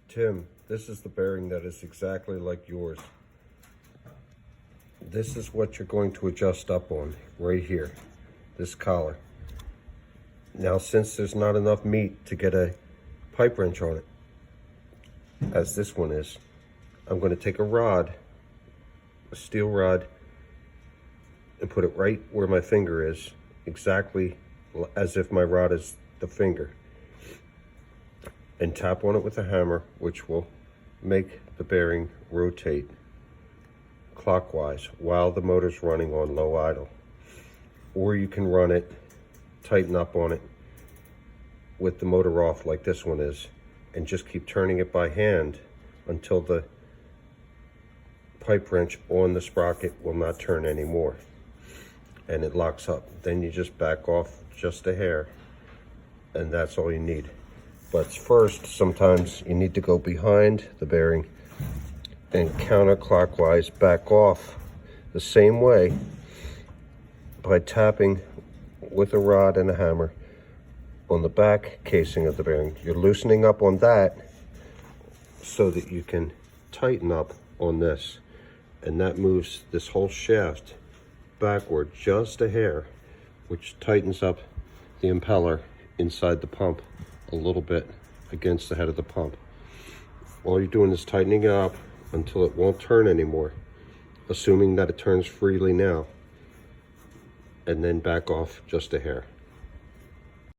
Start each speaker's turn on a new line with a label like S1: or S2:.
S1: Tim, this is the bearing that is exactly like yours. This is what you're going to adjust up on right here, this collar. Now, since there's not enough meat to get a pipe wrench on it, as this one is, I'm going to take a rod, a steel rod, and put it right where my finger is, exactly as if my rod is the finger, and tap on it with a hammer, which will make the bearing rotate clockwise while the motor's running on low idle. Or you can run it, tighten up on it with the motor off like this one is, and just keep turning it by hand until the pipe wrench on the sprocket will not turn anymore and it locks up. Then you just back off just a hair, and that's all you need. But first, sometimes you need to go behind the bearing and counterclockwise back off the same way by tapping with a rod and a hammer on the back casing of the bearing. You're loosening up on that so that you can tighten up on this, and that moves this whole shaft backward just a hair, which tightens up the impeller inside the pump a little bit against the head of the pump. All you're doing is tightening it up until it won't turn anymore, assuming that it turns freely now, and then back off just a hair.